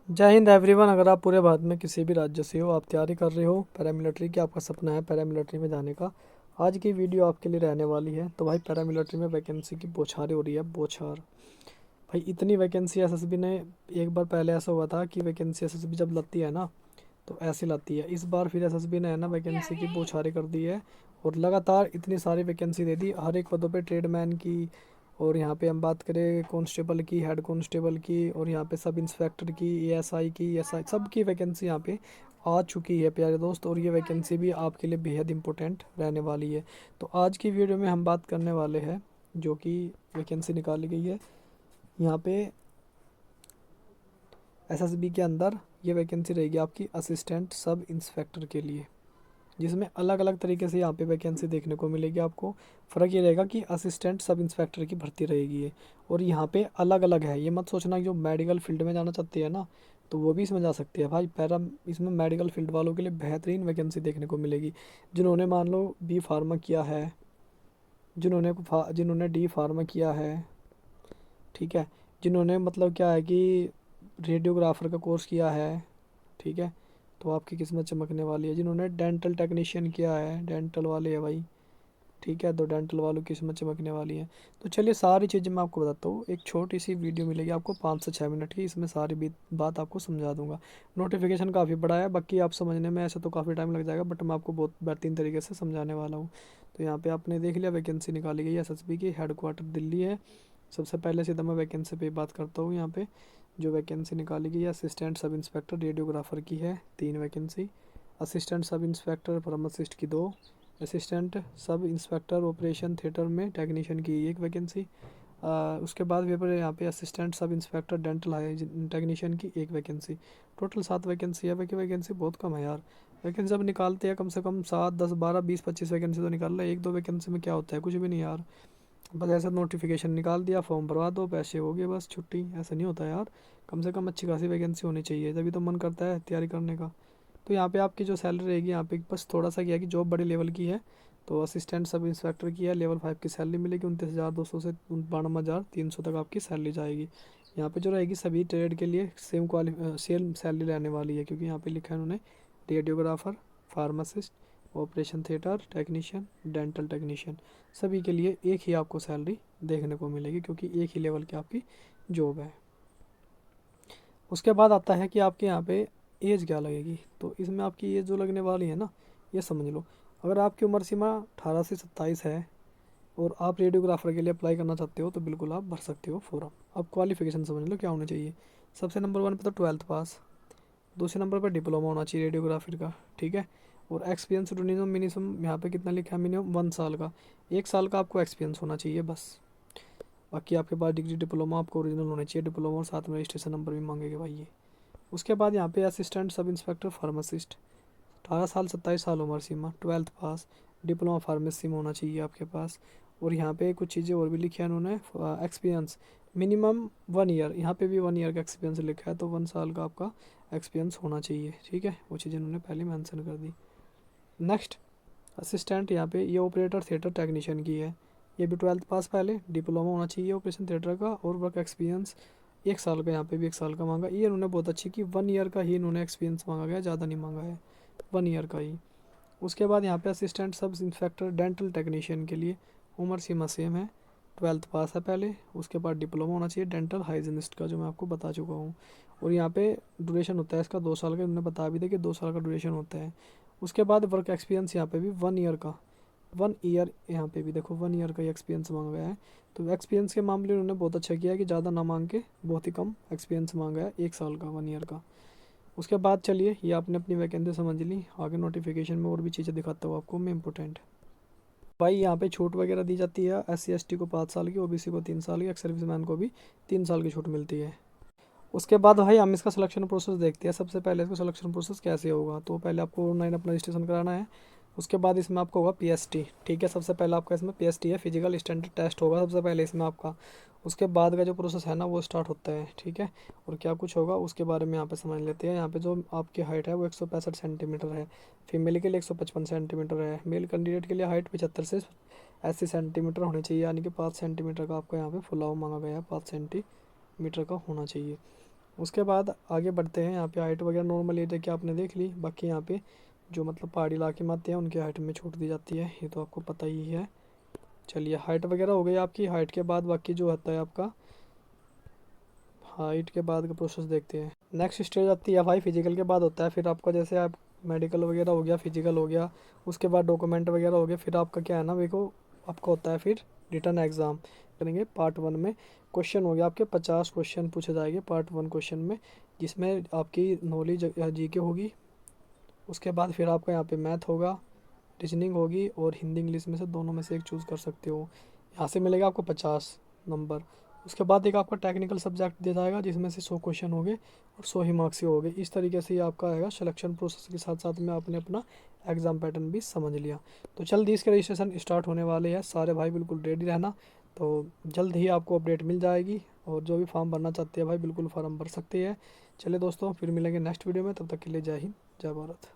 जय हिंद एवरीवन। अगर आप पूरे भारत में किसी भी राज्य से हो, आप तैयारी कर रहे हो पैरामिलिट्री की, आपका सपना है पैरामिलिट्री में जाने का, आज की वीडियो आपके लिए रहने वाली है। तो भाई पैरामिलिट्री में वैकेंसी की बौछारें हो रही है, बौछार। भाई इतनी वैकेंसी एसएसबी ने, एक बार पहले ऐसा हुआ था कि वैकेंसी एसएसबी जब लाती है ना तो ऐसी लाती है। इस बार फिर एसएसबी ने है ना वैकेंसी की बौछारें कर दी है और लगातार इतनी सारी वैकेंसी दे दी हर एक पदों पे, ट्रेडमैन की, और यहाँ पे हम बात करें कांस्टेबल की, हेड कांस्टेबल की, और यहाँ पे सब इंस्पेक्टर की, एएसआई की, एसआई सब की वैकेंसी यहाँ पे आ चुकी है प्यारे दोस्त। और ये वैकेंसी भी आपके लिए बेहद इंपॉर्टेंट रहने वाली है। तो आज की वीडियो में हम बात करने वाले हैं जो कि वैकेंसी निकाली गई है यहाँ पे एसएसबी के अंदर। ये वैकेंसी रहेगी आपकी असिस्टेंट सब इंस्पेक्टर के लिए, जिसमें अलग अलग तरीके से यहाँ पे वैकेंसी देखने को मिलेगी आपको। फ़र्क ये रहेगा कि असिस्टेंट सब इंस्पेक्टर की भर्ती रहेगी ये, और यहाँ पे अलग अलग है। ये मत सोचना कि जो मेडिकल फील्ड में जाना चाहती है ना तो वो भी इसमें जा सकती है भाई। इसमें मेडिकल फील्ड वालों के लिए बेहतरीन वैकेंसी देखने को मिलेगी। जिन्होंने मान लो बी फार्मा किया है, जिन्होंने डी फार्मा किया है, ठीक है, जिन्होंने मतलब क्या है कि रेडियोग्राफर का कोर्स किया है, ठीक है, तो आपकी किस्मत चमकने वाली है। जिन्होंने डेंटल टेक्नीशियन किया है, डेंटल वाले है भाई, ठीक है, तो डेंटल वालों की किस्मत चमकने वाली है। तो चलिए सारी चीज़ें मैं आपको बताता हूँ। एक छोटी सी वीडियो मिलेगी आपको 5 से 6 मिनट की, इसमें सारी बात आपको समझा दूंगा। नोटिफिकेशन काफ़ी बड़ा है, बाकी आप समझने में ऐसे तो काफ़ी टाइम लग जाएगा, बट मैं आपको बहुत बेहतरीन तरीके से समझाने वाला हूँ। तो यहाँ पे आपने देख लिया वैकेंसी निकाली गई है, एसएसबी की, हेडक्वार्टर दिल्ली है। सबसे पहले सीधा मैं वैकेंसी पे बात करता हूँ। यहाँ पे जो वैकेंसी निकाली गई है असिस्टेंट सब इंस्पेक्टर रेडियोग्राफर की है 3 vacancy, assistant sub inspector pharmacist की 2, assistant sub inspector operation theatre में टेक्नीशियन की 1 वैकेंसी। उसके बाद पेपर यहाँ पे assistant sub inspector dental hygiene technician की 1 वैकेंसी। टोटल 7 वैकेंसी है। बाकी वैकेंसी बहुत कम है यार। वैकेंसी अब निकालते हैं कम से कम 7 10 12 20 25 वैकेंसी तो निकाल रहा है। 1 2 वैकेंसी में क्या होता है, कुछ भी नहीं यार। बस ऐसा नोटिफिकेशन निकाल दिया, फॉर्म भरवा दो, पैसे हो गए, बस छुट्टी। ऐसा नहीं होता यार। कम से कम अच्छी खासी वैकेंसी होनी चाहिए, तभी तो मन करता है तैयारी करने का। तो यहाँ पे आपकी जो सैलरी रहेगी, यहाँ पे बस थोड़ा सा क्या है कि जॉब बड़े लेवल की है। तो असिस्टेंट सब इंस्पेक्टर की है, लेवल 5 की सैलरी मिलेगी 29,200 से 92,300 तक आपकी सैलरी जाएगी। यहाँ पे जो रहेगी सभी ट्रेड के लिए सेम सैलरी रहने वाली है, क्योंकि यहाँ पे लिखा है उन्होंने radiographer, pharmacist, operation theatre technician, dental technician, सभी के लिए एक ही आपको सैलरी देखने को मिलेगी, क्योंकि एक ही लेवल की आपकी जॉब है। उसके बाद आता है कि आपके यहाँ पे एज क्या लगेगी। तो इसमें आपकी एज जो लगने वाली है ना, ये समझ लो। अगर आपकी उम्र सीमा 18 से 27 है और आप रेडियोग्राफर के लिए अप्लाई करना चाहते हो तो बिल्कुल आप भर सकते हो फॉर्म। अब क्वालिफिकेशन समझ लो क्या होना चाहिए। सबसे नंबर 1 पे तो 12th पास, दूसरे नंबर पर डिप्लोमा होना चाहिए रेडियोग्राफी का, ठीक है। और एक्सपीरियंस मिनिमम यहाँ पे कितना लिखा है, मिनिमम 1 साल का, 1 साल का आपको एक्सपीरियंस होना चाहिए बस। बाकी आपके पास डिग्री डिप्लोमा आपको ओरिजिनल होना चाहिए, डिप्लोमा, और साथ में रजिस्ट्रेशन नंबर भी मांगेगा भाई ये। उसके बाद यहाँ पे असिस्टेंट सब इंस्पेक्टर फार्मासिस्ट, 18 साल 27 साल उम्र सीमा, 12th पास, डिप्लोमा फार्मेसी में होना चाहिए आपके पास। और यहाँ पे कुछ चीज़ें और भी लिखी है उन्होंने। एक्सपीरियंस मिनिमम 1 ईयर, यहाँ पे भी 1 ईयर का एक्सपीरियंस लिखा है, तो 1 साल का आपका एक्सपीरियंस होना चाहिए, ठीक है। वो चीज़ें उन्होंने पहले मैंसन कर दी। नेक्स्ट असिस्टेंट, यहाँ पे ये ऑपरेटर थिएटर टेक्नीशियन की है। ये भी 12th पास, पहले डिप्लोमा होना चाहिए ऑपरेशन थिएटर का, और वर्क एक्सपीरियंस 1 साल का, यहाँ पे भी 1 साल का मांगा। ये इन्होंने बहुत अच्छी की, 1 ईयर का ही इन्होंने एक्सपीरियंस मांगा गया, ज़्यादा नहीं मांगा है, 1 ईयर का ही। उसके बाद यहाँ पे assistant sub inspector dental technician के लिए उम्र सीमा सेम है, 12th पास है पहले, उसके बाद डिप्लोमा होना चाहिए डेंटल हाइजीनिस्ट का, जो मैं आपको बता चुका हूँ। और यहाँ पे ड्यूरेशन होता है इसका 2 साल का, उन्होंने बता भी दिया कि 2 साल का ड्यूरेशन होता है। उसके बाद वर्क एक्सपीरियंस यहाँ पे भी 1 ईयर का, 1 ईयर यहाँ पे भी देखो 1 ईयर का ही एक्सपीरियंस मांगा गया है। तो एक्सपीरियंस के मामले में उन्होंने बहुत अच्छा किया है कि ज़्यादा ना मांग के बहुत ही कम एक्सपीरियंस मांगा है, 1 साल का, 1 ईयर का। उसके बाद चलिए, ये आपने अपनी वैकेंसी समझ ली, आगे नोटिफिकेशन में और भी चीज़ें दिखाता हूँ आपको मैं, इंपॉर्टेंट। भाई यहाँ पे छूट वगैरह दी जाती है, SC ST को 5 साल की, OBC को 3 साल की, एक्स सर्विसमैन को भी 3 साल की छूट मिलती है। उसके बाद भाई हम इसका सिलेक्शन प्रोसेस देखते हैं। सबसे पहले इसका सिलेक्शन प्रोसेस कैसे होगा, तो पहले आपको ऑनलाइन अपना रजिस्ट्रेशन कराना है। उसके बाद इसमें आपका होगा PST, ठीक है। सबसे पहले आपका इसमें PST है, फिजिकल स्टैंडर्ड टेस्ट होगा सबसे पहले इसमें आपका। उसके बाद का जो प्रोसेस है ना वो स्टार्ट होता है, ठीक है। और क्या कुछ होगा उसके बारे में यहाँ पे समझ लेते हैं। यहाँ पे जो आपकी हाइट है वो 165 सेंटीमीटर है, फीमेल के लिए 155 सेंटीमीटर है, मेल कैंडिडेट के लिए हाइट 75 से 80 सेंटीमीटर होनी चाहिए, यानी कि 5 सेंटीमीटर का आपका यहाँ पे फुलाव मांगा गया है, 5 सेंटीमीटर का होना चाहिए। उसके बाद आगे बढ़ते हैं। यहाँ पे हाइट वगैरह नॉर्मल ये देखिए आपने देख ली। बाकी यहाँ पे जो मतलब पहाड़ी इलाके में आते हैं उनकी हाइट में छूट दी जाती है, ये तो आपको पता ही है। चलिए हाइट वगैरह हो गई आपकी। हाइट के बाद बाकी जो होता है आपका, हाइट के बाद का प्रोसेस देखते हैं। नेक्स्ट स्टेज आती है भाई फिजिकल के बाद होता है फिर आपका, जैसे आप मेडिकल वगैरह हो गया, फिजिकल हो गया, उसके बाद डॉक्यूमेंट वगैरह हो गया, फिर आपका क्या है ना देखो, आपका होता है फिर रिटर्न एग्ज़ाम करेंगे पार्ट 1 में। क्वेश्चन हो गया आपके 50 क्वेश्चन पूछे जाएंगे पार्ट 1 क्वेश्चन में, जिसमें आपकी नॉलेज जीके होगी। उसके बाद फिर आपका यहाँ पे मैथ होगा, रीजनिंग होगी, और हिंदी इंग्लिश में से दोनों में से एक चूज़ कर सकते हो। यहाँ से मिलेगा आपको 50 नंबर। उसके बाद एक आपका टेक्निकल सब्जेक्ट दिया जाएगा जिसमें से 100 क्वेश्चन हो गए और 100 ही मार्क्स ही हो गए। इस तरीके से ये आपका आएगा सिलेक्शन प्रोसेस के साथ साथ में आपने अपना एग्ज़ाम पैटर्न भी समझ लिया। तो जल्दी इसके रजिस्ट्रेशन स्टार्ट होने वाले हैं, सारे भाई बिल्कुल रेडी रहना। तो जल्द ही आपको अपडेट मिल जाएगी, और जो भी फॉर्म भरना चाहते हैं भाई बिल्कुल फॉर्म भर सकते हैं। चलिए दोस्तों फिर मिलेंगे नेक्स्ट वीडियो में, तब तक के लिए जय हिंद जय भारत।